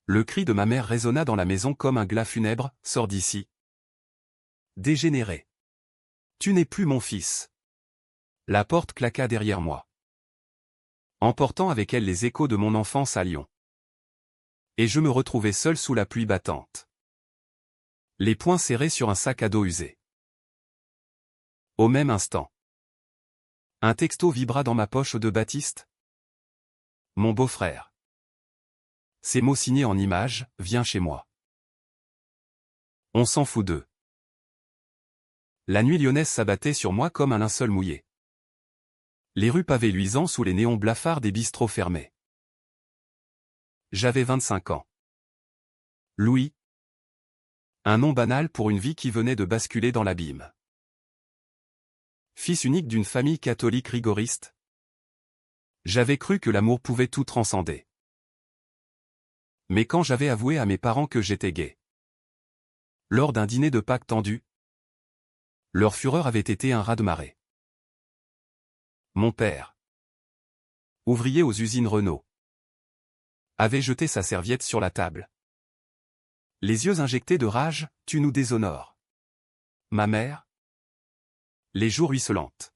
Le cri de ma mère résonna dans la maison comme un glas funèbre. Sors d'ici. Dégénéré. Tu n'es plus mon fils. La porte claqua derrière moi, emportant avec elle les échos de mon enfance à Lyon. Et je me retrouvai seul sous la pluie battante, les poings serrés sur un sac à dos usé. Au même instant, un texto vibra dans ma poche de Baptiste. Mon beau-frère. Ces mots signés en images, viens chez moi. On s'en fout d'eux. La nuit lyonnaise s'abattait sur moi comme un linceul mouillé. Les rues pavées luisant sous les néons blafards des bistrots fermés. J'avais 25 ans. Louis. Un nom banal pour une vie qui venait de basculer dans l'abîme. Fils unique d'une famille catholique rigoriste. J'avais cru que l'amour pouvait tout transcender. Mais quand j'avais avoué à mes parents que j'étais gay, lors d'un dîner de Pâques tendu, leur fureur avait été un raz-de-marée. Mon père, ouvrier aux usines Renault, avait jeté sa serviette sur la table. Les yeux injectés de rage, tu nous déshonores. Ma mère, les joues ruisselantes,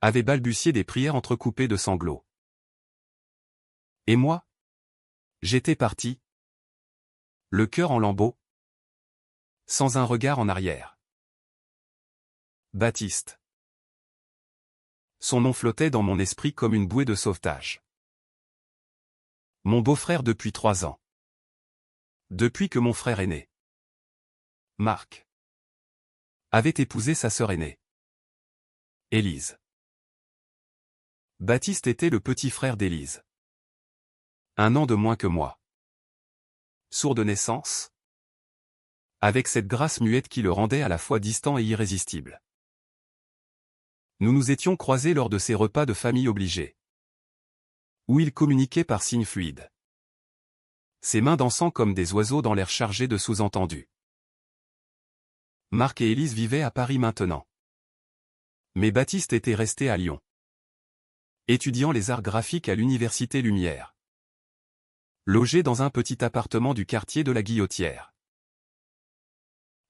avait balbutié des prières entrecoupées de sanglots. Et moi, j'étais parti, le cœur en lambeaux, sans un regard en arrière. Baptiste. Son nom flottait dans mon esprit comme une bouée de sauvetage. Mon beau-frère depuis 3 ans. Depuis que mon frère aîné, Marc, avait épousé sa sœur aînée, Élise. Baptiste était le petit frère d'Élise. 1 an de moins que moi. Sourd de naissance, avec cette grâce muette qui le rendait à la fois distant et irrésistible. Nous nous étions croisés lors de ces repas de famille obligés, où il communiquait par signes fluides, ses mains dansant comme des oiseaux dans l'air chargé de sous-entendus. Marc et Élise vivaient à Paris maintenant. Mais Baptiste était resté à Lyon, étudiant les arts graphiques à l'Université Lumière, logé dans un petit appartement du quartier de la Guillotière.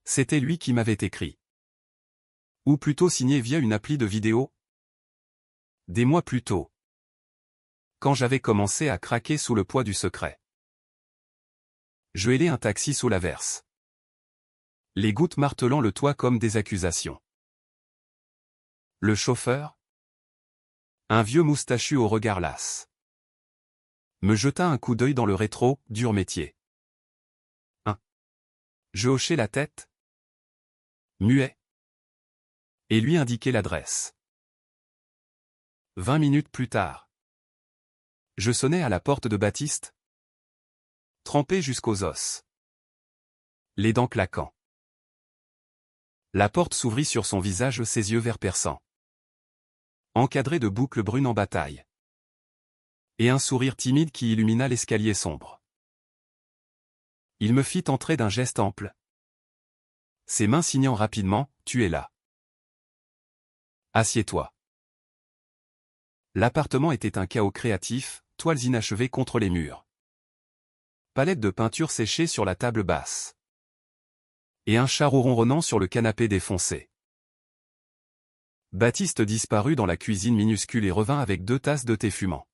C'était lui qui m'avait écrit. Ou plutôt signé via une appli de vidéo. Des mois plus tôt, quand j'avais commencé à craquer sous le poids du secret. Je hélais un taxi sous l'averse, les gouttes martelant le toit comme des accusations. Le chauffeur, un vieux moustachu au regard las, me jeta un coup d'œil dans le rétro, dur métier. Je hochai la tête, muet, et lui indiquai l'adresse. 20 minutes plus tard, je sonnai à la porte de Baptiste, trempé jusqu'aux os, les dents claquant. La porte s'ouvrit sur son visage, ses yeux verts perçants, encadrés de boucles brunes en bataille, et un sourire timide qui illumina l'escalier sombre. Il me fit entrer d'un geste ample, ses mains signant rapidement, tu es là. Assieds-toi. L'appartement était un chaos créatif, toiles inachevées contre les murs, palettes de peinture séchées sur la table basse, et un chat ronronnant sur le canapé défoncé. Baptiste disparut dans la cuisine minuscule et revint avec 2 tasses de thé fumant.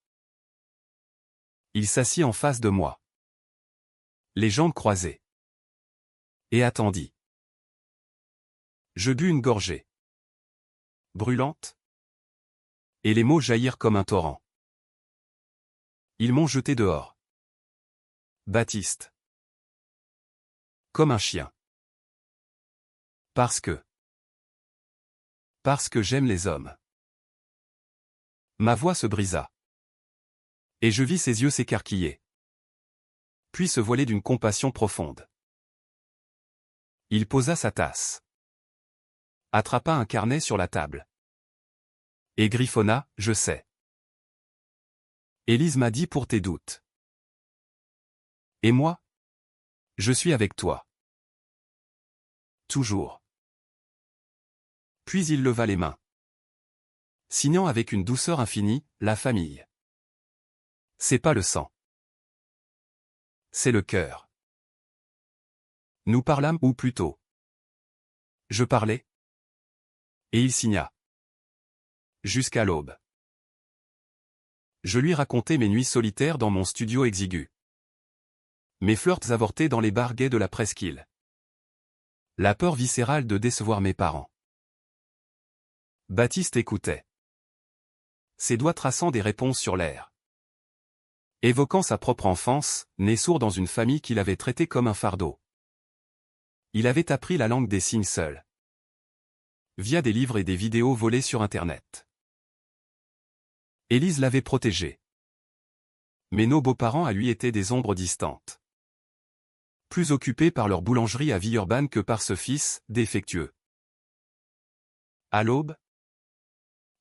Il s'assit en face de moi, les jambes croisées, et attendit. Je bus une gorgée, brûlante, et les mots jaillirent comme un torrent. Ils m'ont jeté dehors. Baptiste. Comme un chien. Parce que j'aime les hommes. Ma voix se brisa, et je vis ses yeux s'écarquiller, puis se voiler d'une compassion profonde. Il posa sa tasse, attrapa un carnet sur la table, et griffonna, je sais. Élise m'a dit pour tes doutes. Et moi? Je suis avec toi. Toujours. Puis il leva les mains, signant avec une douceur infinie, la famille. C'est pas le sang. C'est le cœur. Nous parlâmes, ou plutôt. Je parlais. Et il signa. Jusqu'à l'aube. Je lui racontais mes nuits solitaires dans mon studio exigu. Mes flirts avortés dans les bars gays de la presqu'île. La peur viscérale de décevoir mes parents. Baptiste écoutait. Ses doigts traçant des réponses sur l'air. Évoquant sa propre enfance, né sourd dans une famille qu'il avait traitée comme un fardeau. Il avait appris la langue des signes seul. Via des livres et des vidéos volées sur Internet. Élise l'avait protégé. Mais nos beaux-parents à lui étaient des ombres distantes. Plus occupés par leur boulangerie à Villeurbanne que par ce fils, défectueux. À l'aube.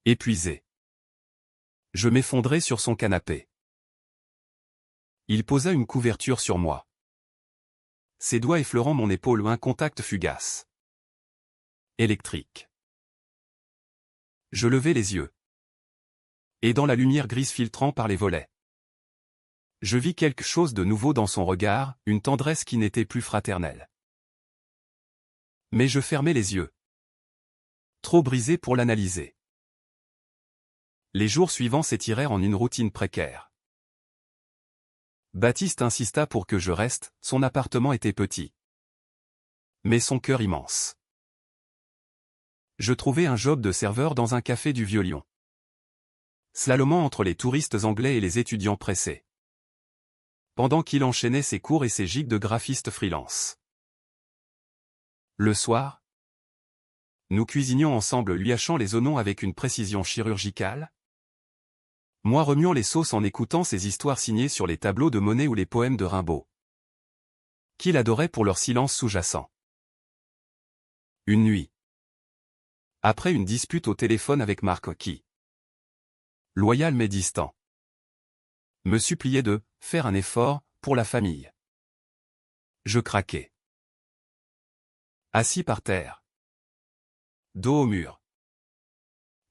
Épuisé. Je m'effondrais sur son canapé. Il posa une couverture sur moi. Ses doigts effleurant mon épaule, un contact fugace. Électrique. Je levai les yeux. Et dans la lumière grise filtrant par les volets. Je vis quelque chose de nouveau dans son regard, une tendresse qui n'était plus fraternelle. Mais je fermai les yeux. Trop brisé pour l'analyser. Les jours suivants s'étirèrent en une routine précaire. Baptiste insista pour que je reste, son appartement était petit. Mais son cœur immense. Je trouvai un job de serveur dans un café du Vieux-Lyon. Slalomant entre les touristes anglais et les étudiants pressés. Pendant qu'il enchaînait ses cours et ses gigs de graphiste freelance. Le soir, nous cuisinions ensemble, lui hachant les oignons avec une précision chirurgicale. Moi remuant les sauces en écoutant ses histoires signées sur les tableaux de Monet ou les poèmes de Rimbaud. Qu'il adorait pour leur silence sous-jacent. Une nuit. Après une dispute au téléphone avec Marc qui, loyal mais distant, me suppliait de faire un effort pour la famille. Je craquai. Assis par terre. Dos au mur.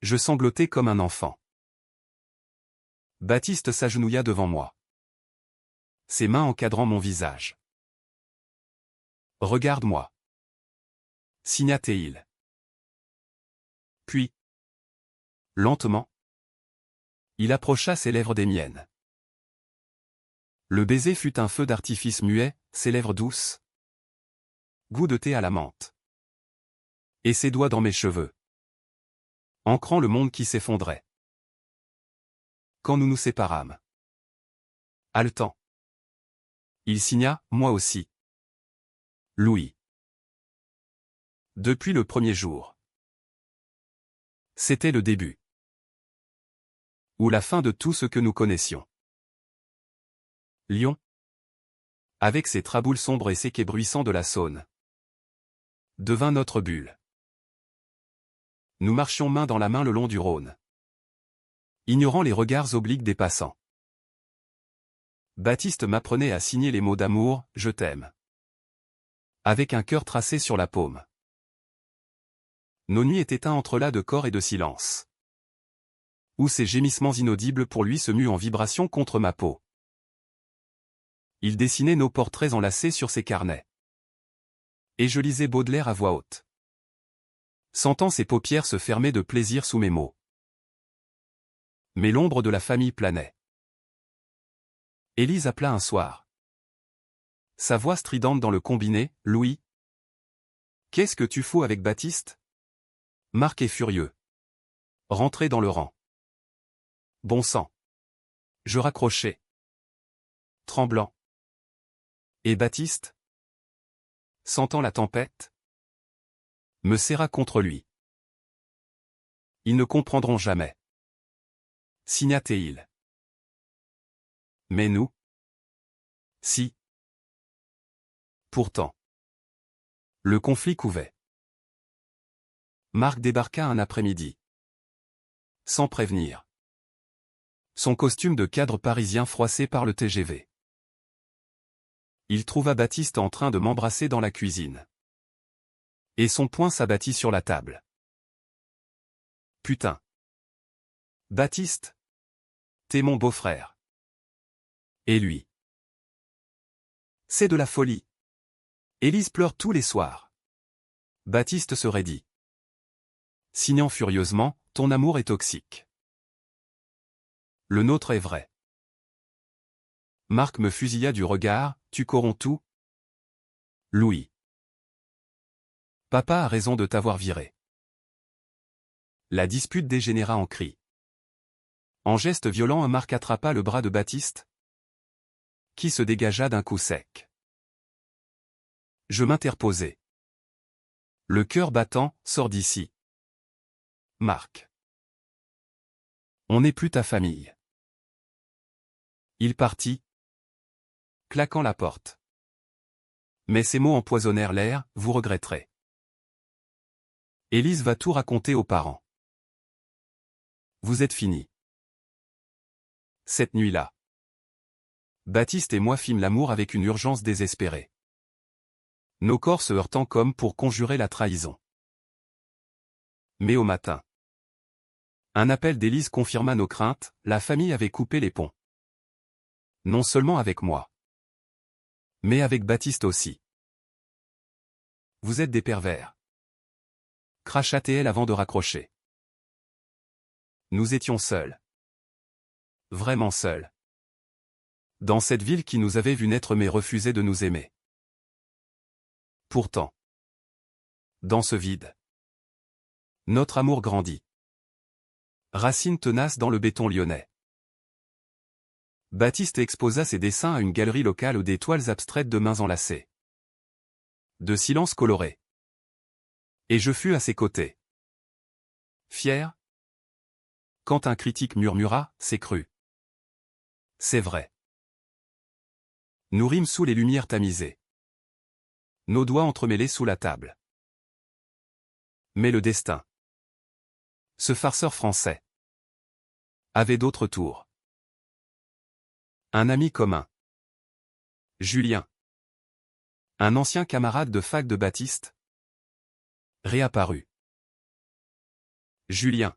Je sanglotais comme un enfant. Baptiste s'agenouilla devant moi. Ses mains encadrant mon visage. Regarde-moi. Signa-t-il. Puis, lentement, il approcha ses lèvres des miennes. Le baiser fut un feu d'artifice muet, ses lèvres douces. Goût de thé à la menthe. Et ses doigts dans mes cheveux. Ancrant le monde qui s'effondrait. Quand nous nous séparâmes. Haletant. Il signa, moi aussi. Louis. Depuis le premier jour. C'était le début. Ou la fin de tout ce que nous connaissions. Lyon. Avec ses traboules sombres et ses quais bruissants de la Saône. Devint notre bulle. Nous marchions main dans la main le long du Rhône. Ignorant les regards obliques des passants. Baptiste m'apprenait à signer les mots d'amour, je t'aime. Avec un cœur tracé sur la paume. Nos nuits étaient un entrelacs de corps et de silence. Où ses gémissements inaudibles pour lui se muent en vibration contre ma peau. Il dessinait nos portraits enlacés sur ses carnets. Et je lisais Baudelaire à voix haute. Sentant ses paupières se fermer de plaisir sous mes mots. Mais l'ombre de la famille planait. Élise appela un soir. Sa voix stridente dans le combiné, Louis. Qu'est-ce que tu fous avec Baptiste? Marc est furieux. Rentré dans le rang. Bon sang. Je raccrochai. Tremblant. Et Baptiste? Sentant la tempête? Me serra contre lui. Ils ne comprendront jamais. Signa-t-il. Mais nous? Si. Pourtant. Le conflit couvait. Marc débarqua un après-midi. Sans prévenir. Son costume de cadre parisien froissé par le TGV. Il trouva Baptiste en train de m'embrasser dans la cuisine. Et son poing s'abattit sur la table. Putain. Baptiste? T'es mon beau-frère. Et lui? C'est de la folie. Élise pleure tous les soirs. Baptiste se raidit. Signant furieusement, ton amour est toxique. Le nôtre est vrai. Marc me fusilla du regard, tu corromps tout. Louis. Papa a raison de t'avoir viré. La dispute dégénéra en cri. En geste violent, Marc attrapa le bras de Baptiste, qui se dégagea d'un coup sec. Je m'interposai. Le cœur battant, sors d'ici. Marc. On n'est plus ta famille. Il partit, claquant la porte. Mais ces mots empoisonnèrent l'air, vous regretterez. Élise va tout raconter aux parents. Vous êtes finis. Cette nuit-là, Baptiste et moi fîmes l'amour avec une urgence désespérée. Nos corps se heurtant comme pour conjurer la trahison. Mais au matin, un appel d'Élise confirma nos craintes, la famille avait coupé les ponts. Non seulement avec moi, mais avec Baptiste aussi. Vous êtes des pervers. Cracha-t-elle avant de raccrocher. Nous étions seuls. Vraiment seuls. Dans cette ville qui nous avait vu naître mais refusait de nous aimer. Pourtant, dans ce vide, notre amour grandit. Racine tenace dans le béton lyonnais. Baptiste exposa ses dessins à une galerie locale des toiles abstraites de mains enlacées. De silence coloré. Et je fus à ses côtés. Fier. Quand un critique murmura, c'est cru. C'est vrai. Nous rîmes sous les lumières tamisées. Nos doigts entremêlés sous la table. Mais le destin. Ce farceur français. Avait d'autres tours. Un ami commun. Julien. Un ancien camarade de fac de Baptiste. Réapparu. Julien.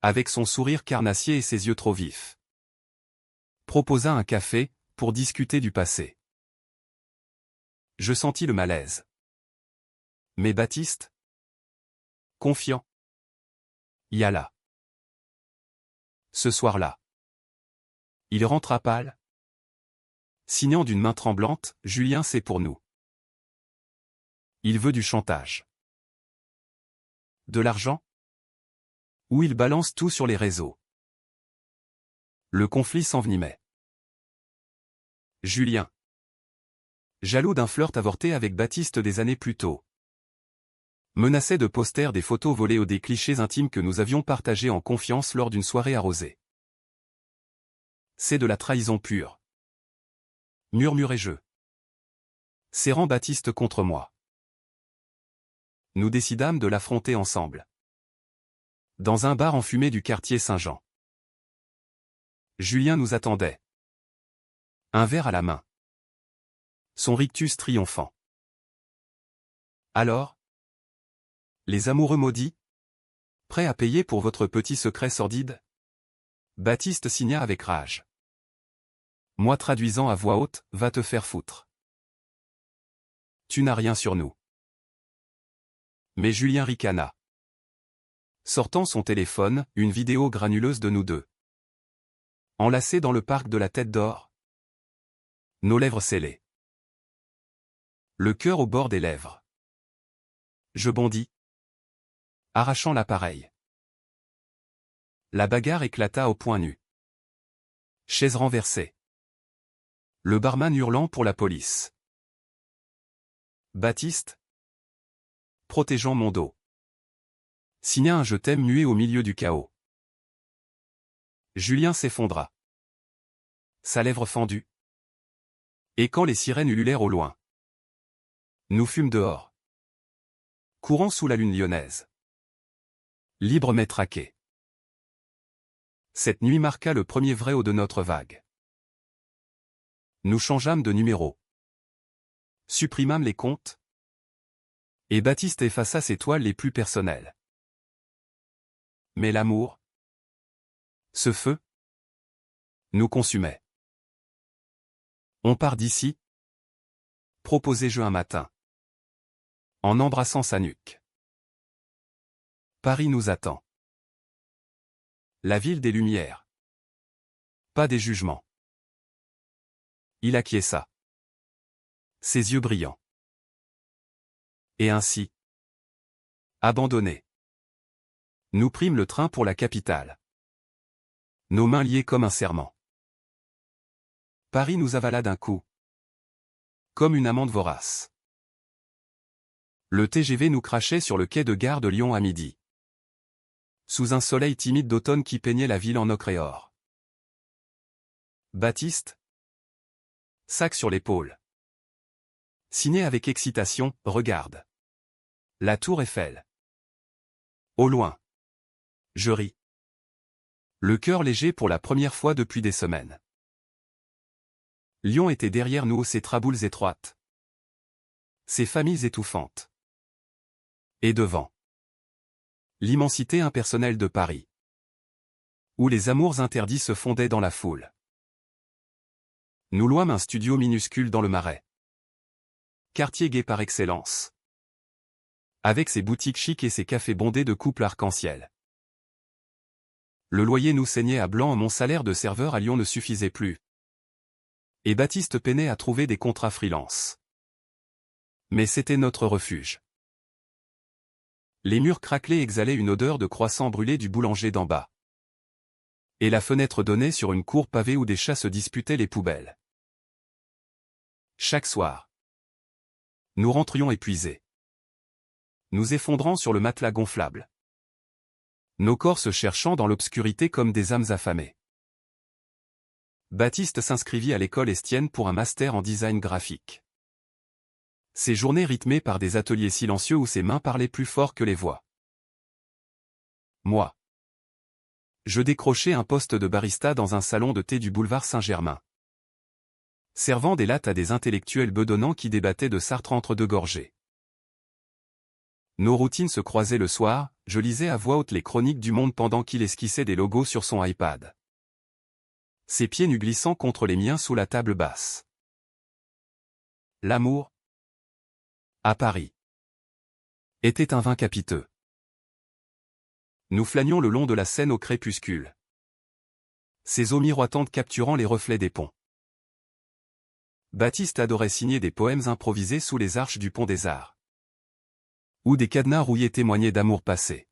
Avec son sourire carnassier et ses yeux trop vifs. Proposa un café, pour discuter du passé. Je sentis le malaise. Mais Baptiste, confiant, y alla. Ce soir-là, il rentra pâle. Signant d'une main tremblante, Julien, c'est pour nous. Il veut du chantage. De l'argent? Ou il balance tout sur les réseaux. Le conflit s'envenimait. Julien. Jaloux d'un flirt avorté avec Baptiste des années plus tôt. Menaçait de poster des photos volées ou des clichés intimes que nous avions partagés en confiance lors d'une soirée arrosée. C'est de la trahison pure. Murmurai-je. Serrant Baptiste contre moi. Nous décidâmes de l'affronter ensemble. Dans un bar enfumé du quartier Saint-Jean. Julien nous attendait. Un verre à la main. Son rictus triomphant. Alors? Les amoureux maudits? Prêts à payer pour votre petit secret sordide? Baptiste signa avec rage. Moi traduisant à voix haute, va te faire foutre. Tu n'as rien sur nous. Mais Julien ricana. Sortant son téléphone, une vidéo granuleuse de nous deux. Enlacés dans le parc de la Tête d'Or. Nos lèvres scellées. Le cœur au bord des lèvres. Je bondis. Arrachant l'appareil. La bagarre éclata au point nu. Chaise renversée. Le barman hurlant pour la police. Baptiste, protégeant mon dos, signa un je t'aime muet au milieu du chaos. Julien s'effondra. Sa lèvre fendue. Et quand les sirènes ululèrent au loin. Nous fûmes dehors. Courant sous la lune lyonnaise. Libre mais traqué. Cette nuit marqua le premier vrai haut de notre vague. Nous changeâmes de numéro. Supprimâmes les comptes. Et Baptiste effaça ses toiles les plus personnelles. Mais l'amour, ce feu, nous consumait. On part d'ici, proposai-je un matin, en embrassant sa nuque. Paris nous attend. La ville des Lumières. Pas des jugements. Il acquiesça. Ses yeux brillants. Et ainsi, abandonnés, nous prîmes le train pour la capitale. Nos mains liées comme un serment. Paris nous avala d'un coup. Comme une amande vorace. Le TGV nous crachait sur le quai de gare de Lyon à midi. Sous un soleil timide d'automne qui peignait la ville en ocre et or. Baptiste, sac sur l'épaule, signé avec excitation, regarde. La tour Eiffel. Au loin. Je ris. Le cœur léger pour la première fois depuis des semaines. Lyon était derrière nous, ses traboules étroites. Ses familles étouffantes. Et devant. L'immensité impersonnelle de Paris. Où les amours interdits se fondaient dans la foule. Nous louâmes un studio minuscule dans le Marais. Quartier gai par excellence. Avec ses boutiques chics et ses cafés bondés de couples arc-en-ciel. Le loyer nous saignait à blanc, mon salaire de serveur à Lyon ne suffisait plus. Et Baptiste peinait à trouver des contrats freelance. Mais c'était notre refuge. Les murs craquelés exhalaient une odeur de croissant brûlé du boulanger d'en bas. Et la fenêtre donnait sur une cour pavée où des chats se disputaient les poubelles. Chaque soir, nous rentrions épuisés. Nous effondrant sur le matelas gonflable. Nos corps se cherchant dans l'obscurité comme des âmes affamées. Baptiste s'inscrivit à l'école Estienne pour un master en design graphique. Ses journées rythmées par des ateliers silencieux où ses mains parlaient plus fort que les voix. Moi. Je décrochai un poste de barista dans un salon de thé du boulevard Saint-Germain. Servant des lattes à des intellectuels bedonnants qui débattaient de Sartre entre deux gorgées. Nos routines se croisaient le soir, je lisais à voix haute les chroniques du Monde pendant qu'il esquissait des logos sur son iPad. Ses pieds nus glissant contre les miens sous la table basse. L'amour, à Paris, était un vin capiteux. Nous flânions le long de la Seine au crépuscule. Ses eaux miroitantes capturant les reflets des ponts. Baptiste adorait signer des poèmes improvisés sous les arches du Pont des Arts. Ou des cadenas rouillés témoignaient d'amour passé.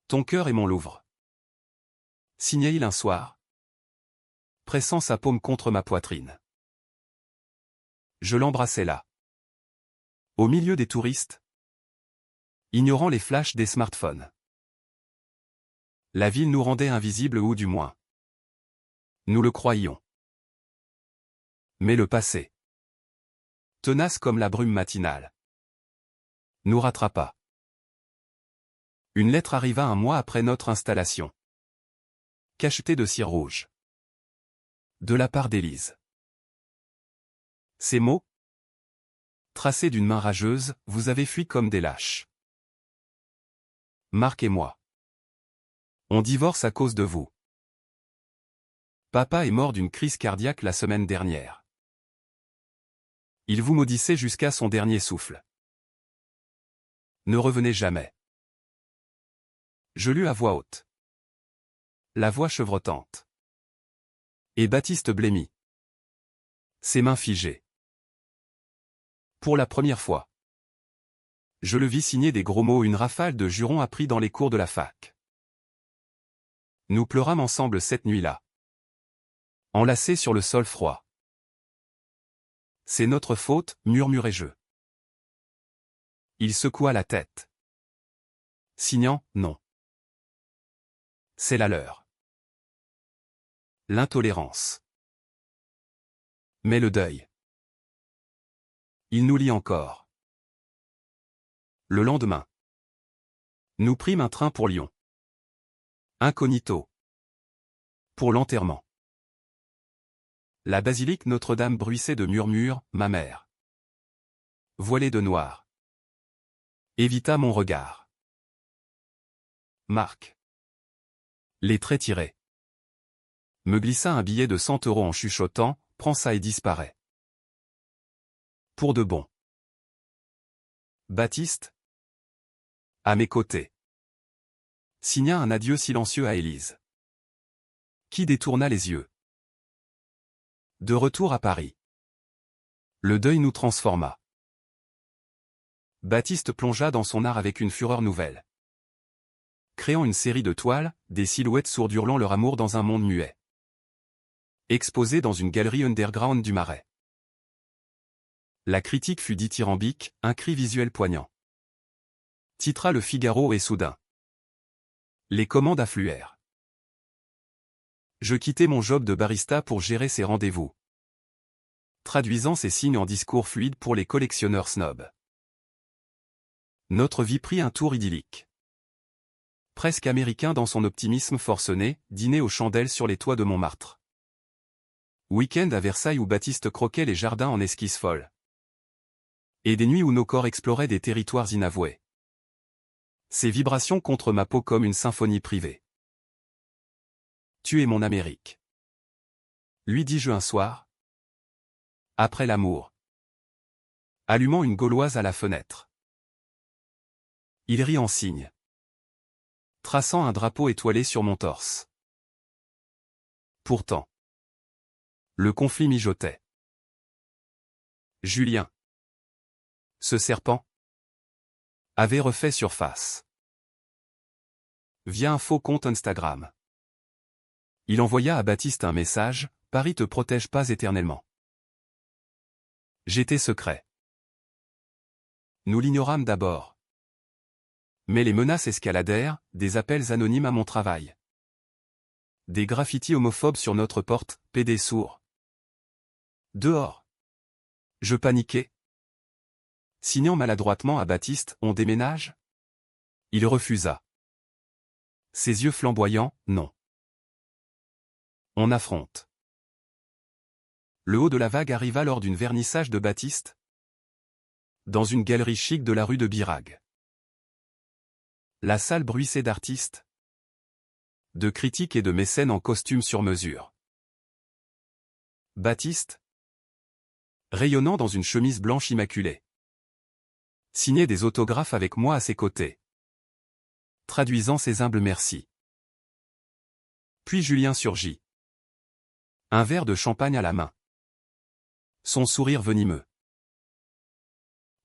Ton cœur est mon Louvre. Signait-il un soir, pressant sa paume contre ma poitrine. Je l'embrassais là. Au milieu des touristes, ignorant les flashs des smartphones. La ville nous rendait invisibles ou du moins, nous le croyions. Mais le passé, tenace comme la brume matinale, nous rattrapa. Une lettre arriva un mois après notre installation. Cachetée de cire rouge. De la part d'Élise. Ces mots, tracés d'une main rageuse, vous avez fui comme des lâches. Marc et moi. On divorce à cause de vous. Papa est mort d'une crise cardiaque la semaine dernière. Il vous maudissait jusqu'à son dernier souffle. Ne revenez jamais. Je lus à voix haute. La voix chevrotante. Et Baptiste blêmit. Ses mains figées. Pour la première fois. Je le vis signer des gros mots, une rafale de jurons appris dans les cours de la fac. Nous pleurâmes ensemble cette nuit-là. Enlacés sur le sol froid. C'est notre faute, murmurai-je. Il secoua la tête. Signant, non. C'est la leur. L'intolérance. Mais le deuil. Il nous lie encore. Le lendemain. Nous prîmes un train pour Lyon. Incognito. Pour l'enterrement. La basilique Notre-Dame bruissait de murmures, ma mère. Voilée de noir. Évita mon regard. Marc. Les traits tirés. Me glissa un billet de 100 € en chuchotant, prends ça et disparaît. Pour de bon. Baptiste, à mes côtés, signa un adieu silencieux à Élise, qui détourna les yeux. De retour à Paris, le deuil nous transforma. Baptiste plongea dans son art avec une fureur nouvelle, créant une série de toiles, des silhouettes sourdes hurlant leur amour dans un monde muet, exposées dans une galerie underground du Marais. La critique fut dithyrambique, un cri visuel poignant. Titra Le Figaro et soudain, les commandes affluèrent. Je quittai mon job de barista pour gérer ces rendez-vous, traduisant ces signes en discours fluides pour les collectionneurs snobs. Notre vie prit un tour idyllique. Presque américain dans son optimisme forcené, dîner aux chandelles sur les toits de Montmartre. Week-end à Versailles où Baptiste croquait les jardins en esquisse folle. Et des nuits où nos corps exploraient des territoires inavoués. Ces vibrations contre ma peau comme une symphonie privée. Tu es mon Amérique, lui dis-je un soir, après l'amour, allumant une gauloise à la fenêtre. Il rit en signe, traçant un drapeau étoilé sur mon torse. Pourtant, le conflit mijotait. Julien, ce serpent, avait refait surface. Via un faux compte Instagram. Il envoya à Baptiste un message, « Paris te protège pas éternellement. » J'étais secret. Nous l'ignorâmes d'abord. Mais les menaces escaladèrent, des appels anonymes à mon travail. Des graffitis homophobes sur notre porte, PD sourd. Dehors. Je paniquais. Signant maladroitement à Baptiste, on déménage? Il refusa. Ses yeux flamboyants, non. On affronte. Le haut de la vague arriva lors d'une vernissage de Baptiste, dans une galerie chic de la rue de Birague. La salle bruissait d'artistes, de critiques et de mécènes en costume sur mesure. Baptiste, rayonnant dans une chemise blanche immaculée, signait des autographes avec moi à ses côtés, traduisant ses humbles merci. Puis Julien surgit. Un verre de champagne à la main. Son sourire venimeux.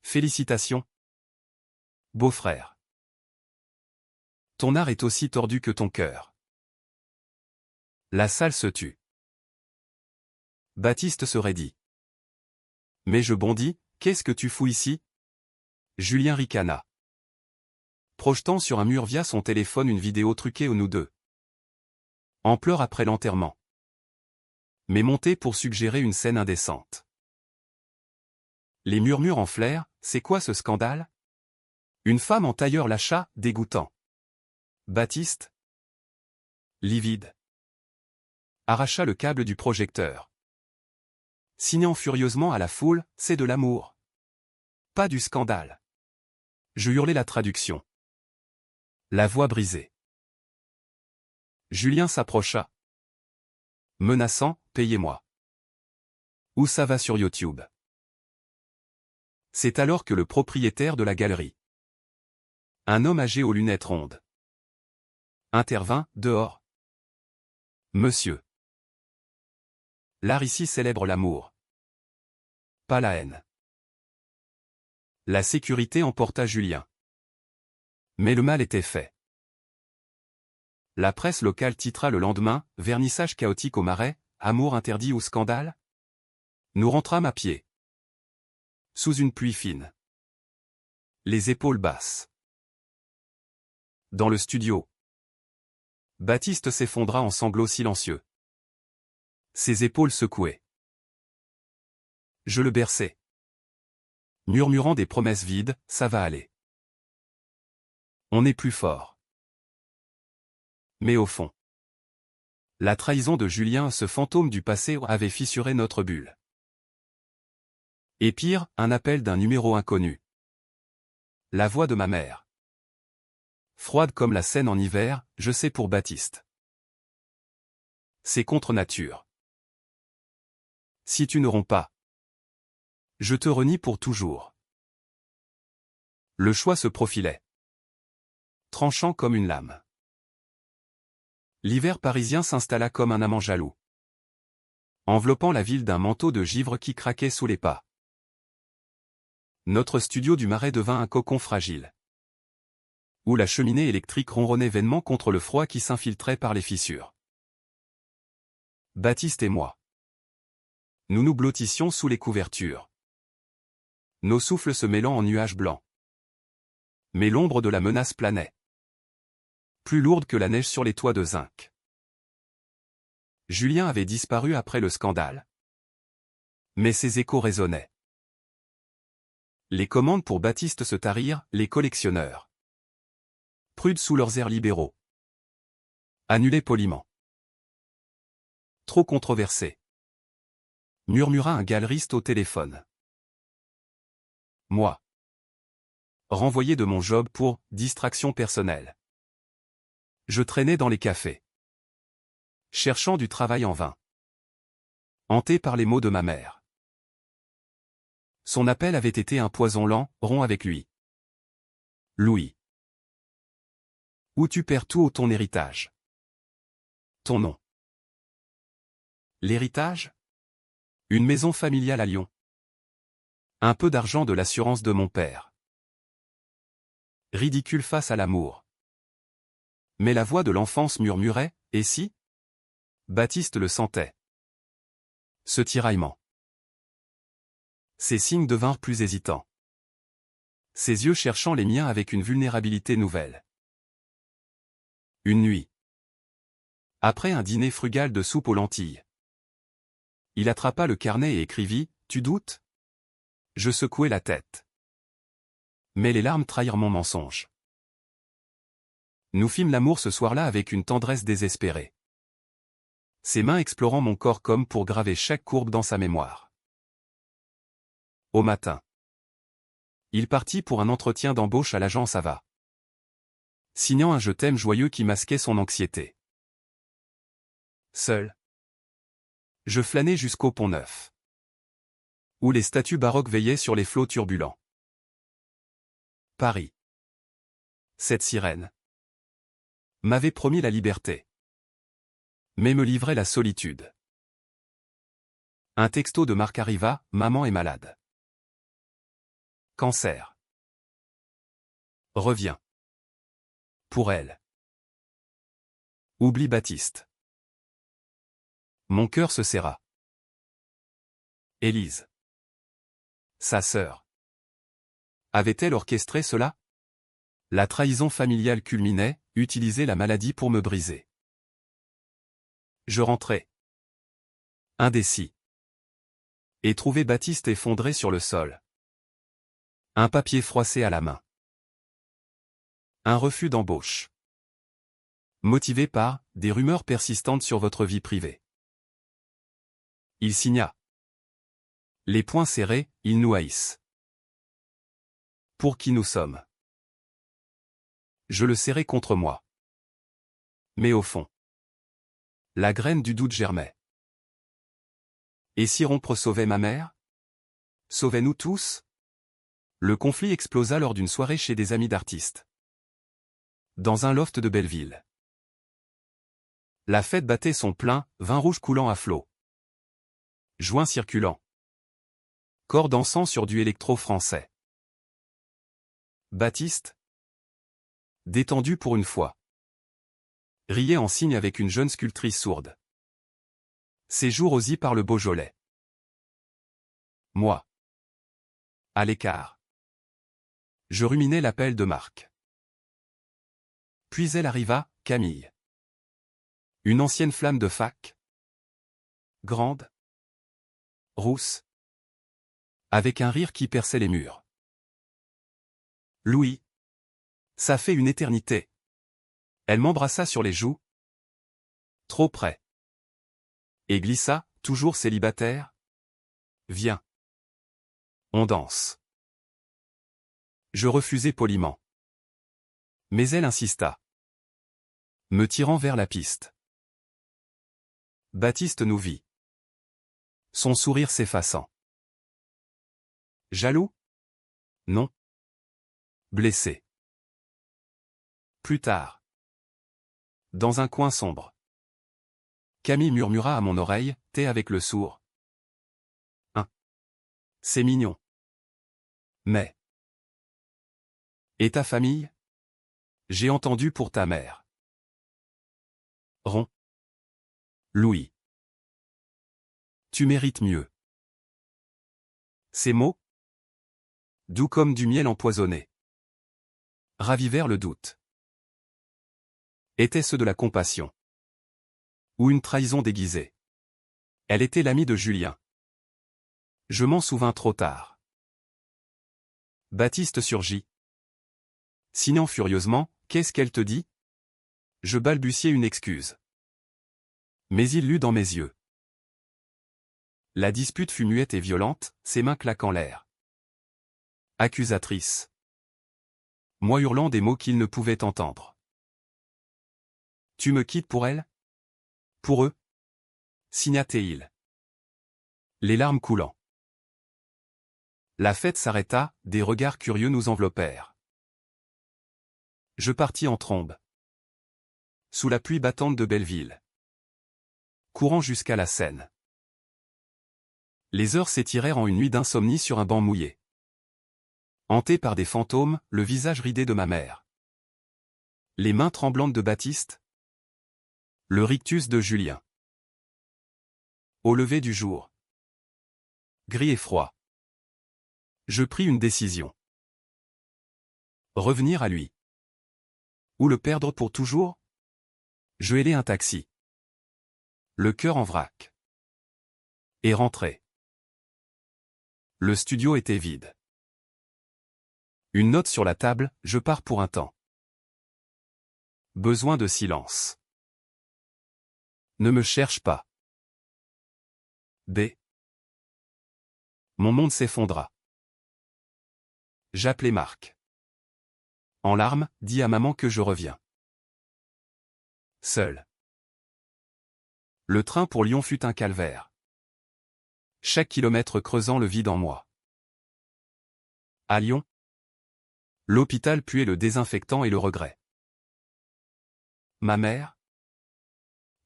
Félicitations, beau-frère. Ton art est aussi tordu que ton cœur. La salle se tut. Baptiste se raidit. Mais je bondis, qu'est-ce que tu fous ici? Julien ricana, projetant sur un mur via son téléphone une vidéo truquée aux nous deux. En pleurs après l'enterrement. Mais montée pour suggérer une scène indécente. Les murmures enflèrent, c'est quoi ce scandale? Une femme en tailleur lâcha, dégoûtant. Baptiste, livide, arracha le câble du projecteur. Signant furieusement à la foule, c'est de l'amour. Pas du scandale. Je hurlai la traduction. La voix brisée. Julien s'approcha. Menaçant, payez-moi. Où ça va sur YouTube? C'est alors que le propriétaire de la galerie, un homme âgé aux lunettes rondes, intervint, dehors. Monsieur. L'art ici célèbre l'amour, pas la haine. La sécurité emporta Julien. Mais le mal était fait. La presse locale titra le lendemain, vernissage chaotique au Marais, amour interdit ou scandale? Nous rentrâmes à pied. Sous une pluie fine. Les épaules basses. Dans le studio. Baptiste s'effondra en sanglots silencieux. Ses épaules secouaient. Je le berçais. Murmurant des promesses vides, ça va aller. On est plus fort. Mais au fond, la trahison de Julien, ce fantôme du passé, avait fissuré notre bulle. Et pire, un appel d'un numéro inconnu. La voix de ma mère. Froide comme la Seine en hiver, je sais pour Baptiste. C'est contre nature. Si tu ne romps pas. Je te renie pour toujours. Le choix se profilait. Tranchant comme une lame. L'hiver parisien s'installa comme un amant jaloux, enveloppant la ville d'un manteau de givre qui craquait sous les pas. Notre studio du Marais devint un cocon fragile, où la cheminée électrique ronronnait vainement contre le froid qui s'infiltrait par les fissures. Baptiste et moi. Nous nous blottissions sous les couvertures, nos souffles se mêlant en nuages blancs. Mais l'ombre de la menace planait, plus lourde que la neige sur les toits de zinc. Julien avait disparu après le scandale. Mais ses échos résonnaient. Les commandes pour Baptiste se tarirent, les collectionneurs, prudes sous leurs airs libéraux, annulaient poliment. Trop controversé, murmura un galeriste au téléphone. Moi. Renvoyé de mon job pour distraction personnelle. Je traînais dans les cafés, cherchant du travail en vain. Hanté par les mots de ma mère. Son appel avait été un poison lent, rond avec lui. Louis. Où tu perds tout ton héritage. Ton nom. L'héritage? Une maison familiale à Lyon. Un peu d'argent de l'assurance de mon père. Ridicule face à l'amour. Mais la voix de l'enfance murmurait, et si? Baptiste le sentait. Ce tiraillement. Ses signes devinrent plus hésitants. Ses yeux cherchant les miens avec une vulnérabilité nouvelle. Une nuit. Après un dîner frugal de soupe aux lentilles. Il attrapa le carnet et écrivit, « Tu doutes ?» Je secouai la tête. Mais les larmes trahirent mon mensonge. Nous fîmes l'amour ce soir-là avec une tendresse désespérée. Ses mains explorant mon corps comme pour graver chaque courbe dans sa mémoire. Au matin. Il partit pour un entretien d'embauche à l'agence Ava. Signant un je t'aime joyeux qui masquait son anxiété. Seul. Je flânais jusqu'au Pont-Neuf, où les statues baroques veillaient sur les flots turbulents. Paris. Cette sirène m'avait promis la liberté, mais me livrait la solitude. Un texto de Marc arriva, maman est malade. Cancer. Reviens. Pour elle. Oublie Baptiste. Mon cœur se serra. Élise. Sa sœur. Avait-elle orchestré cela? La trahison familiale culminait, utiliser la maladie pour me briser. Je rentrai. Indécis. Et trouvai Baptiste effondré sur le sol. Un papier froissé à la main. Un refus d'embauche. Motivé par des rumeurs persistantes sur votre vie privée. Il signa. Les poings serrés, ils nous haïssent. Pour qui nous sommes? Je le serrai contre moi. Mais au fond, la graine du doute germait. Et si rompre sauvait ma mère? Sauvait nous tous? Le conflit explosa lors d'une soirée chez des amis d'artistes. Dans un loft de Belleville. La fête battait son plein, vin rouge coulant à flots. Joints circulants. Corps dansant sur du électro français. Baptiste, détendu pour une fois, riait en signe avec une jeune sculptrice sourde. Ses joues rosies par le Beaujolais. Moi. À l'écart. Je ruminais l'appel de Marc. Puis elle arriva, Camille. Une ancienne flamme de fac. Grande. Rousse. Avec un rire qui perçait les murs. Louis. Ça fait une éternité. Elle m'embrassa sur les joues. Trop près. Et glissa, toujours célibataire. Viens. On danse. Je refusai poliment. Mais elle insista, me tirant vers la piste. Baptiste nous vit. Son sourire s'effaçant. Jaloux? Non. Blessé. Plus tard. Dans un coin sombre. Camille murmura à mon oreille, t'es avec le sourd. Hein. C'est mignon. Mais. Et ta famille? J'ai entendu pour ta mère. Ron. Louis. Tu mérites mieux. Ces mots, doux comme du miel empoisonné, ravivèrent le doute. Étaient-ce de la compassion? Ou une trahison déguisée? Elle était l'amie de Julien. Je m'en souvins trop tard. Baptiste surgit. Signant furieusement, qu'est-ce qu'elle te dit? Je balbutiai une excuse. Mais il lut dans mes yeux. La dispute fut muette et violente, ses mains claquant l'air. Accusatrice. Moi hurlant des mots qu'il ne pouvait entendre. Tu me quittes pour elle? Pour eux? Signa-t-il. Les larmes coulant. La fête s'arrêta, des regards curieux nous enveloppèrent. Je partis en trombe. Sous la pluie battante de Belleville. Courant jusqu'à la Seine. Les heures s'étirèrent en une nuit d'insomnie sur un banc mouillé. Hanté par des fantômes, le visage ridé de ma mère. Les mains tremblantes de Baptiste. Le rictus de Julien. Au lever du jour. Gris et froid. Je pris une décision. Revenir à lui. Ou le perdre pour toujours? Je hélai un taxi. Le cœur en vrac. Et rentrai. Le studio était vide. Une note sur la table, je pars pour un temps. Besoin de silence. Ne me cherche pas. B. Mon monde s'effondra. J'appelai Marc. En larmes, dis à maman que je reviens. Seul. Le train pour Lyon fut un calvaire. Chaque kilomètre creusant le vide en moi. À Lyon, l'hôpital puait le désinfectant et le regret. Ma mère,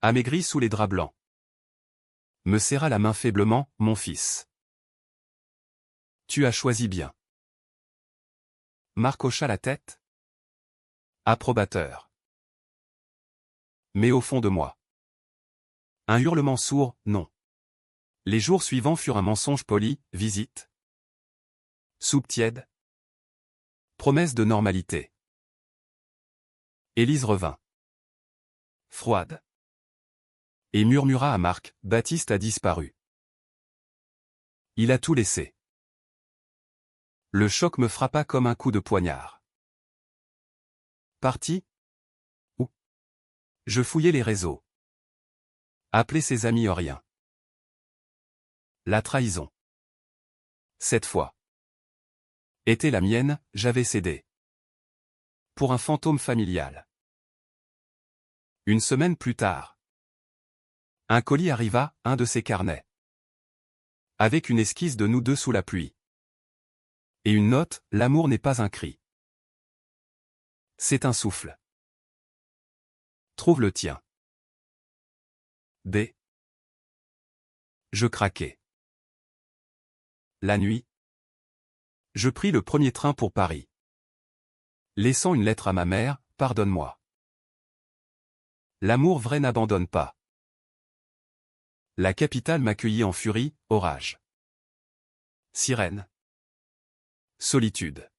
amaigrie sous les draps blancs, me serra la main faiblement, mon fils. Tu as choisi bien. Marc hocha la tête. Approbateur. Mais au fond de moi. Un hurlement sourd, non. Les jours suivants furent un mensonge poli, visite. Soupe tiède. Promesse de normalité. Élise revint. Froide. Et murmura à Marc, Baptiste a disparu. Il a tout laissé. Le choc me frappa comme un coup de poignard. Parti? Où? Je fouillai les réseaux. Appelez ses amis en rien. La trahison. Cette fois. Était la mienne, j'avais cédé. Pour un fantôme familial. Une semaine plus tard. Un colis arriva, un de ses carnets. Avec une esquisse de nous deux sous la pluie. Et une note, l'amour n'est pas un cri. C'est un souffle. Trouve le tien. B. Je craquai. La nuit. Je pris le premier train pour Paris. Laissant une lettre à ma mère, pardonne-moi. L'amour vrai n'abandonne pas. La capitale m'accueillit en furie, orage. Sirène. Solitude.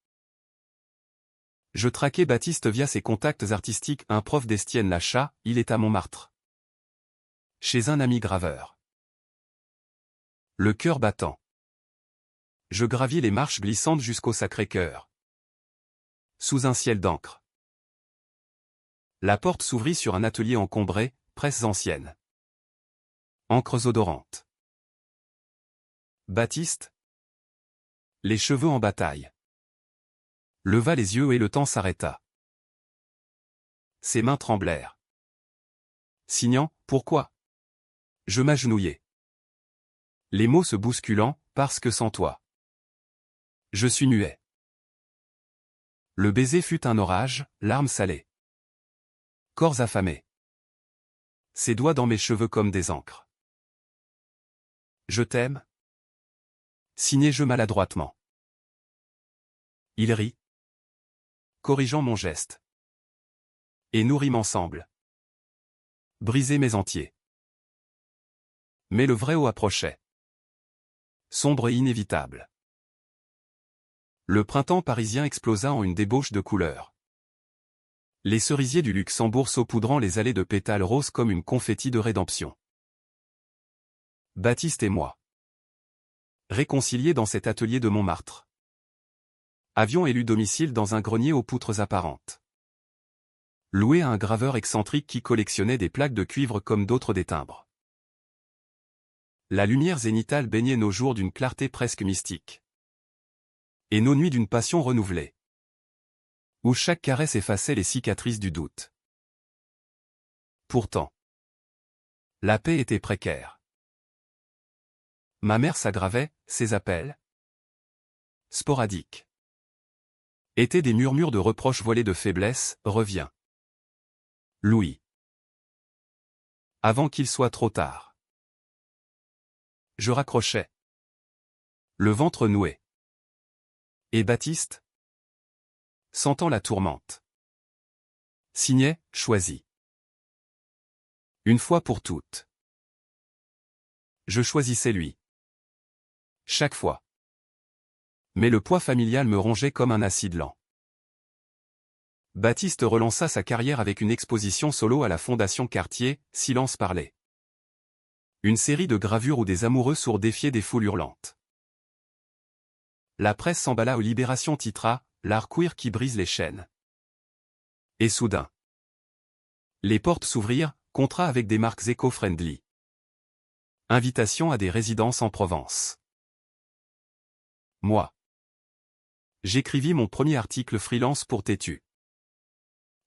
Je traquai Baptiste via ses contacts artistiques, un prof d'Estienne lâcha, il est à Montmartre. Chez un ami graveur. Le cœur battant. Je gravis les marches glissantes jusqu'au Sacré-Cœur. Sous un ciel d'encre. La porte s'ouvrit sur un atelier encombré, presses anciennes. Encres odorantes. Baptiste. Les cheveux en bataille. Leva les yeux et le temps s'arrêta. Ses mains tremblèrent. Signant, pourquoi? Je m'agenouillai. Les mots se bousculant, parce que sans toi. Je suis muet. Le baiser fut un orage, larmes salées. Corps affamés. Ses doigts dans mes cheveux comme des encres. Je t'aime. Signé-je maladroitement. Il rit, corrigeant mon geste. Et nous rîmes ensemble. Briser mes entiers. Mais le vrai eau approchait. Sombre et inévitable. Le printemps parisien explosa en une débauche de couleurs. Les cerisiers du Luxembourg saupoudrant les allées de pétales roses comme une confetti de rédemption. Baptiste et moi. Réconciliés dans cet atelier de Montmartre. Avions élu domicile dans un grenier aux poutres apparentes. Loué à un graveur excentrique qui collectionnait des plaques de cuivre comme d'autres des timbres. La lumière zénithale baignait nos jours d'une clarté presque mystique. Et nos nuits d'une passion renouvelée. Où chaque caresse effaçait les cicatrices du doute. Pourtant, la paix était précaire. Ma mère s'aggravait, ses appels, sporadiques, étaient des murmures de reproches voilés de faiblesse. Reviens, Louis. Avant qu'il soit trop tard. Je raccrochais. Le ventre noué. Et Baptiste, sentant la tourmente, signait, choisi. Une fois pour toutes. Je choisissais lui. Chaque fois. Mais le poids familial me rongeait comme un acide lent. Baptiste relança sa carrière avec une exposition solo à la Fondation Cartier, Silence parlé. Une série de gravures où des amoureux sourds défiaient des foules hurlantes. La presse s'emballa aux Libérations titra, l'art queer qui brise les chaînes. Et soudain, les portes s'ouvrirent, contrat avec des marques éco-friendly. Invitation à des résidences en Provence. Moi. J'écrivis mon premier article freelance pour Tétu.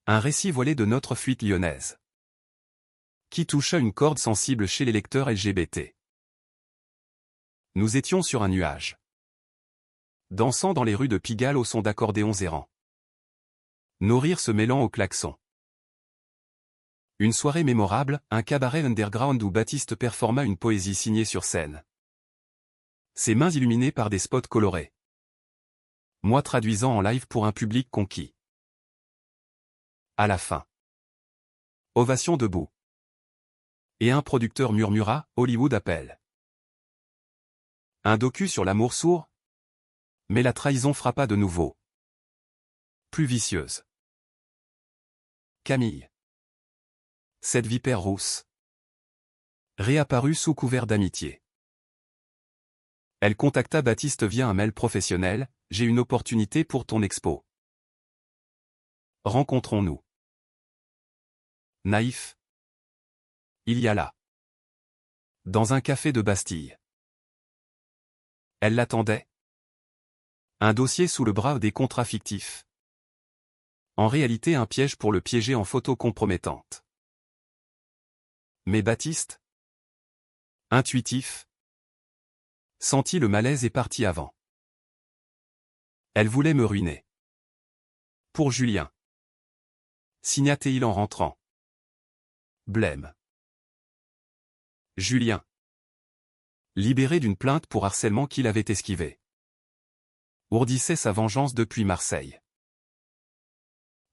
Un récit voilé de notre fuite lyonnaise. Qui toucha une corde sensible chez les lecteurs LGBT. Nous étions sur un nuage. Dansant dans les rues de Pigalle au son d'accordéons errants. Nos rires se mêlant aux klaxons. Une soirée mémorable, un cabaret underground où Baptiste performa une poésie signée sur scène. Ses mains illuminées par des spots colorés. Moi traduisant en live pour un public conquis. À la fin. Ovation debout. Et un producteur murmura, Hollywood appelle. Un docu sur l'amour sourd? Mais la trahison frappa de nouveau. Plus vicieuse. Camille. Cette vipère rousse. Réapparut sous couvert d'amitié. Elle contacta Baptiste via un mail professionnel, j'ai une opportunité pour ton expo. Rencontrons-nous. Naïf. Il y a là. Dans un café de Bastille. Elle l'attendait. Un dossier sous le bras, des contrats fictifs. En réalité un piège pour le piéger en photo compromettante. Mais Baptiste, intuitif, sentit le malaise et partit avant. Elle voulait me ruiner. Pour Julien. Signa-t-il en rentrant. Blême. Julien. Libéré d'une plainte pour harcèlement qu'il avait esquivé. Ourdissait sa vengeance depuis Marseille.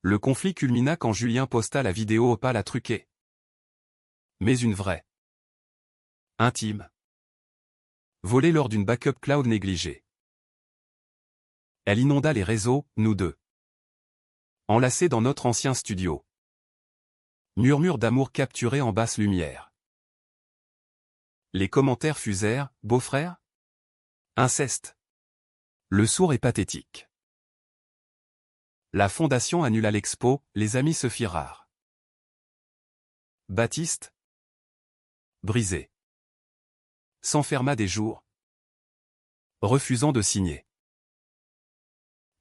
Le conflit culmina quand Julien posta la vidéo Opal à truquer. Mais une vraie. Intime. Volée lors d'une backup cloud négligée. Elle inonda les réseaux, nous deux. Enlacés dans notre ancien studio. Murmure d'amour capturé en basse lumière. Les commentaires fusèrent, beau-frère? Inceste. Le sourd est pathétique. La fondation annula l'expo, les amis se firent rares. Baptiste, brisé, s'enferma des jours, refusant de signer.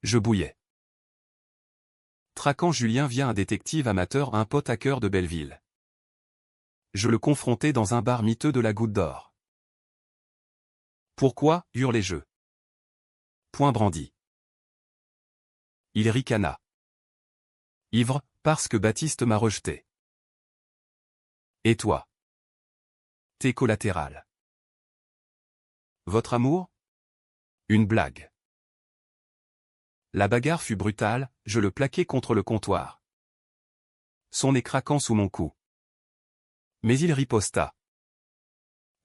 Je bouillais. Traquant Julien via un détective amateur, un pote hacker de Belleville. Je le confrontais dans un bar miteux de la Goutte d'Or. Pourquoi, hurlai-je? poing brandi. Il ricana. Ivre, parce que Baptiste m'a rejeté. Et toi? T'es collatéral. Votre amour? Une blague. La bagarre fut brutale, je le plaquai contre le comptoir. Son nez craquant sous mon cou. Mais il riposta,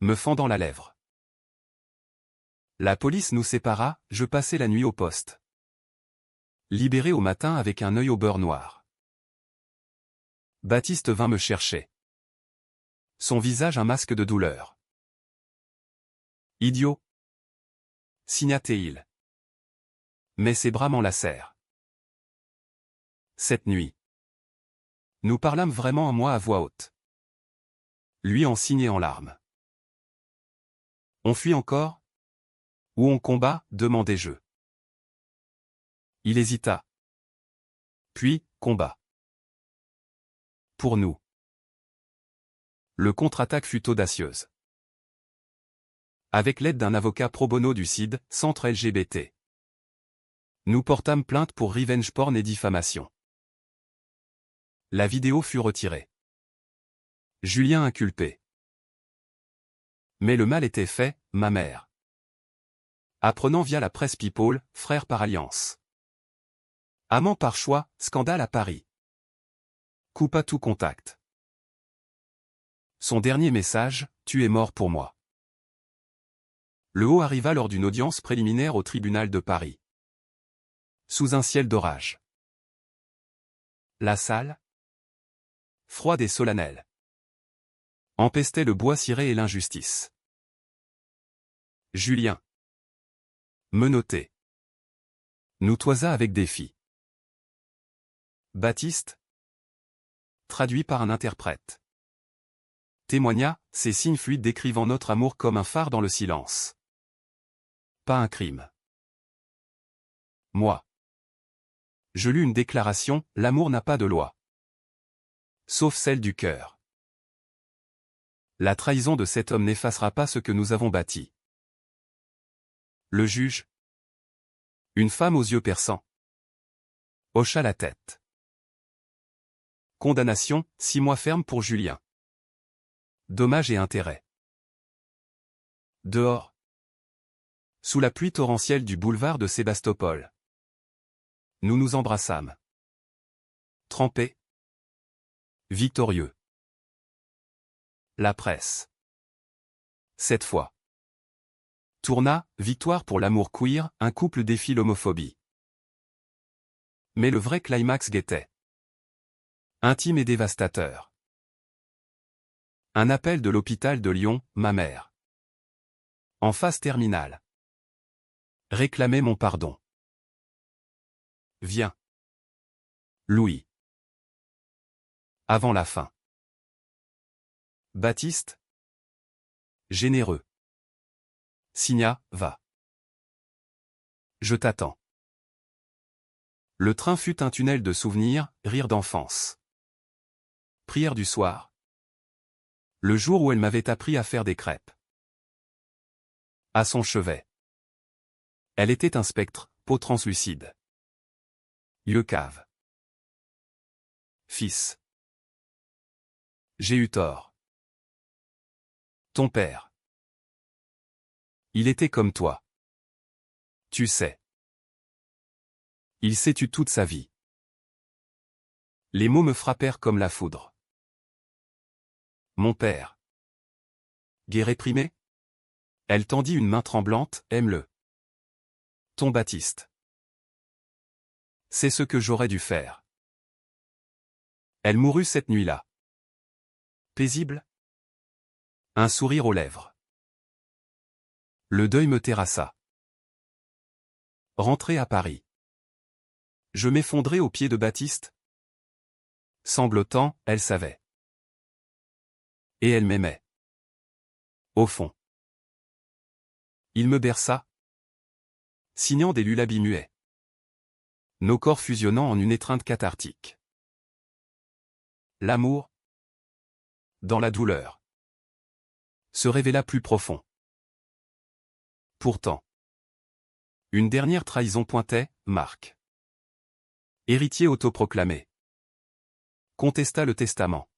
me fendant la lèvre. La police nous sépara, je passai la nuit au poste. Libéré au matin avec un œil au beurre noir. Baptiste vint me chercher. Son visage un masque de douleur. Idiot! Signa-t-il. Mais ses bras m'enlacèrent. Cette nuit. Nous parlâmes vraiment à moi à voix haute. Lui en signe en larmes. On fuit encore? Ou on combat? Demandai-je. Il hésita. Puis, combat. Pour nous. Le contre-attaque fut audacieuse. Avec l'aide d'un avocat pro bono du CID, Centre LGBT. Nous portâmes plainte pour revenge porn et diffamation. La vidéo fut retirée. Julien inculpé. Mais le mal était fait, ma mère. Apprenant via la presse People, frère par alliance. Amant par choix, scandale à Paris. Coupa tout contact. Son dernier message, tu es mort pour moi. Le haut arriva lors d'une audience préliminaire au tribunal de Paris. Sous un ciel d'orage. La salle, froide et solennelle, empestait le bois ciré et l'injustice. Julien, menotté, nous toisa avec défi. Baptiste, traduit par un interprète, témoigna, ces signes fluides décrivant notre amour comme un phare dans le silence. Pas un crime. Moi. Je lus une déclaration, l'amour n'a pas de loi. Sauf celle du cœur. La trahison de cet homme n'effacera pas ce que nous avons bâti. Le juge, une femme aux yeux perçants, hocha la tête. Condamnation, 6 mois ferme pour Julien. Dommages et intérêts. Dehors. Sous la pluie torrentielle du boulevard de Sébastopol. Nous nous embrassâmes. Trempés. Victorieux. La presse. Cette fois. Tourna, victoire pour l'amour queer, un couple défie l'homophobie. Mais le vrai climax guettait. Intime et dévastateur. Un appel de l'hôpital de Lyon, ma mère. En phase terminale. Réclamez mon pardon. Viens. Louis. Avant la fin. Baptiste. Généreux. Signa, va. Je t'attends. Le train fut un tunnel de souvenirs, rires d'enfance. Prière du soir. Le jour où elle m'avait appris à faire des crêpes. À son chevet. Elle était un spectre, peau translucide. Yeux caves. Fils. J'ai eu tort. Ton père. Il était comme toi. Tu sais. Il s'est tu toute sa vie. Les mots me frappèrent comme la foudre. Mon père. Gai réprimé? Elle tendit une main tremblante, aime-le. Ton Baptiste. C'est ce que j'aurais dû faire. Elle mourut cette nuit-là. Paisible? Un sourire aux lèvres. Le deuil me terrassa. Rentré à Paris. Je m'effondrai aux pieds de Baptiste. Sanglotant, elle savait. Et elle m'aimait. Au fond. Il me berça. Signant des lullabies muets. Nos corps fusionnant en une étreinte cathartique. L'amour, dans la douleur, se révéla plus profond. Pourtant, Une dernière trahison pointait, Marc. Héritier autoproclamé. Contesta le testament.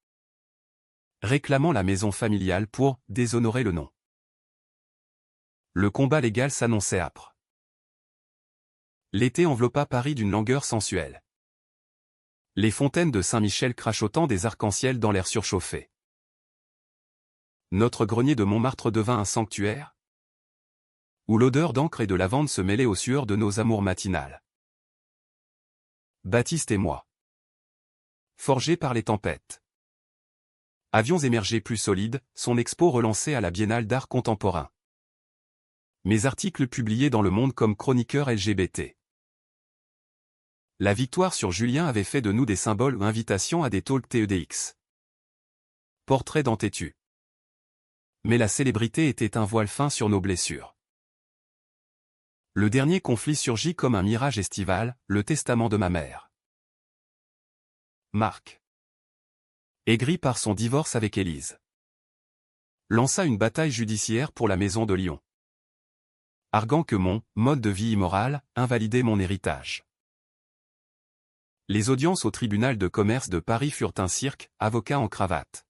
Réclamant la maison familiale pour déshonorer le nom. Le combat légal s'annonçait âpre. L'été enveloppa Paris d'une langueur sensuelle. Les fontaines de Saint-Michel crachotant des arcs-en-ciel dans l'air surchauffé. Notre grenier de Montmartre devint un sanctuaire, où l'odeur d'encre et de lavande se mêlait aux sueurs de nos amours matinales. Baptiste et moi. Forgés par les tempêtes. Avions émergé plus solides, son expo relancée à la Biennale d'art contemporain. Mes articles publiés dans Le Monde comme chroniqueur LGBT. La victoire sur Julien avait fait de nous des symboles ou invitations à des talks TEDx. Portrait d'entêtu. Mais la célébrité était un voile fin sur nos blessures. Le dernier conflit surgit comme un mirage estival, le testament de ma mère. Marc, aigri par son divorce avec Élise, lança une bataille judiciaire pour la maison de Lyon, arguant que mon mode de vie immoral invalidait mon héritage. Les audiences au tribunal de commerce de Paris furent un cirque, avocats en cravate.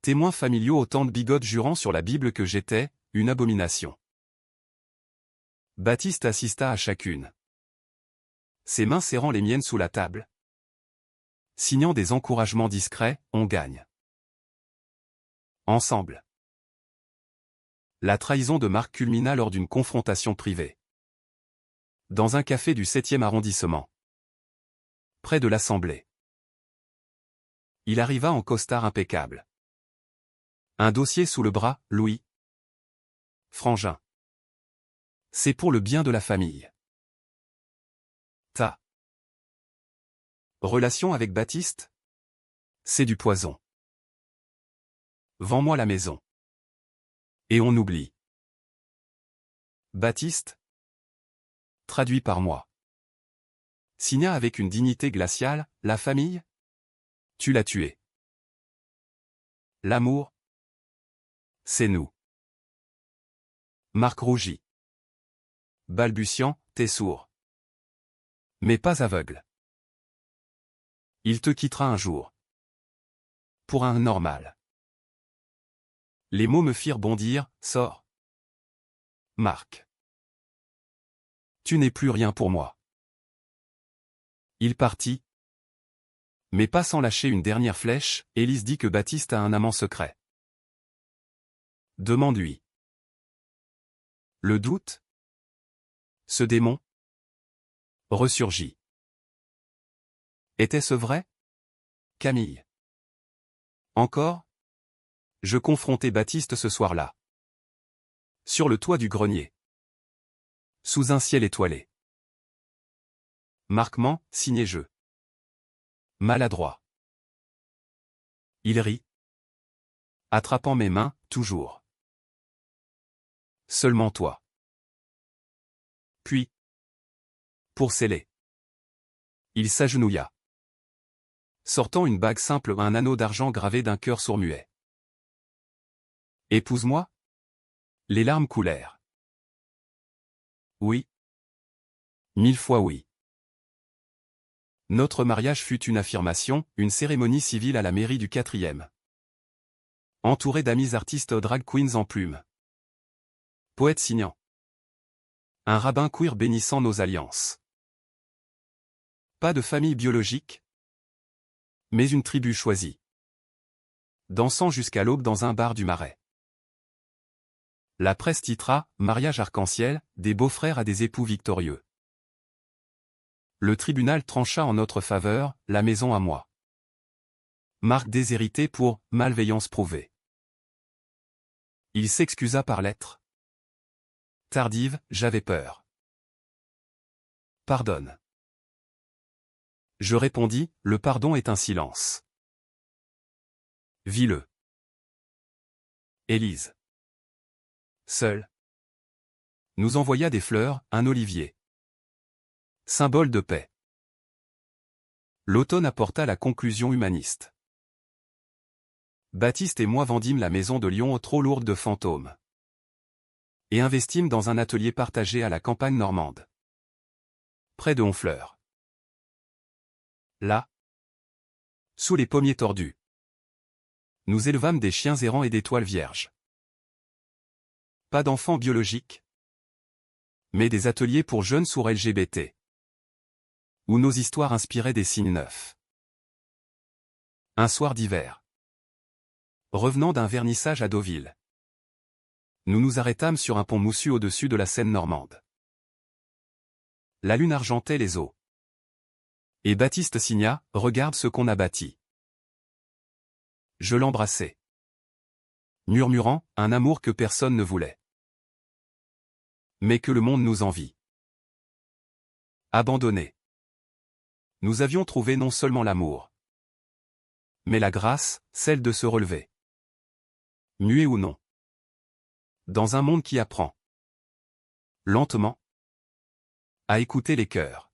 Témoins familiaux autant de bigotes jurant sur la Bible que j'étais une abomination. Baptiste assista à chacune. Ses mains serrant les miennes sous la table. Signant des encouragements discrets, on gagne. Ensemble. La trahison de Marc culmina lors d'une confrontation privée. Dans un café du 7e arrondissement. Près de l'Assemblée. Il arriva en costard impeccable. Un dossier sous le bras, Louis. Frangin. C'est pour le bien de la famille. Ta relation avec Baptiste? C'est du poison. Vends-moi la maison. Et on oublie. Baptiste? Traduit par moi. Signa avec une dignité glaciale, la famille? Tu l'as tué. L'amour? C'est nous. Marc rougit. Balbutiant, t'es sourd. Mais pas aveugle. Il te quittera un jour. Pour un normal. Les mots me firent bondir, sors. Marc. Tu n'es plus rien pour moi. Il partit. Mais pas sans lâcher une dernière flèche, Élise dit que Baptiste a un amant secret. Demande-lui. Le doute? Ce démon? Ressurgit. Était-ce vrai? Camille. Encore? Je confrontai Baptiste ce soir-là. Sur le toit du grenier. Sous un ciel étoilé. Marquement, signé je. Maladroit. Il rit. Attrapant mes mains, toujours. Seulement toi. Puis. Pour sceller. Il s'agenouilla. Sortant une bague simple un anneau d'argent gravé d'un cœur sourd-muet. Épouse-moi? Les larmes coulèrent. Oui. 1000 fois oui. Notre mariage fut une affirmation, une cérémonie civile à la mairie du 4e. Entouré d'amis artistes drag queens en plumes. Poètes signant. Un rabbin queer bénissant nos alliances. Pas de famille biologique, mais une tribu choisie. Dansant jusqu'à l'aube dans un bar du Marais. La presse titra « Mariage arc-en-ciel, des beaux-frères à des époux victorieux ». Le tribunal trancha en notre faveur, la maison à moi. Marc déshérité pour « malveillance prouvée ». Il s'excusa par lettre. Tardive, j'avais peur. Pardonne. Je répondis, le pardon est un silence. Vis-le. Élise. Seule. Nous envoya des fleurs, un olivier. Symbole de paix. L'automne apporta la conclusion humaniste. Baptiste et moi vendîmes la maison de Lyon trop lourde de fantômes. Et investîmes dans un atelier partagé à la campagne normande. Près de Honfleur. Là, sous les pommiers tordus, nous élevâmes des chiens errants et des toiles vierges. Pas d'enfants biologiques, mais des ateliers pour jeunes sourds LGBT, où nos histoires inspiraient des signes neufs. Un soir d'hiver, revenant d'un vernissage à Deauville, nous nous arrêtâmes sur un pont moussu au-dessus de la Seine normande. La lune argentait les eaux. Et Baptiste signa « Regarde ce qu'on a bâti ». Je l'embrassai, murmurant « Un amour que personne ne voulait, mais que le monde nous envie ». Abandonnés. Nous avions trouvé non seulement l'amour, mais la grâce, celle de se relever. Muet ou non. Dans un monde qui apprend, lentement, à écouter les cœurs.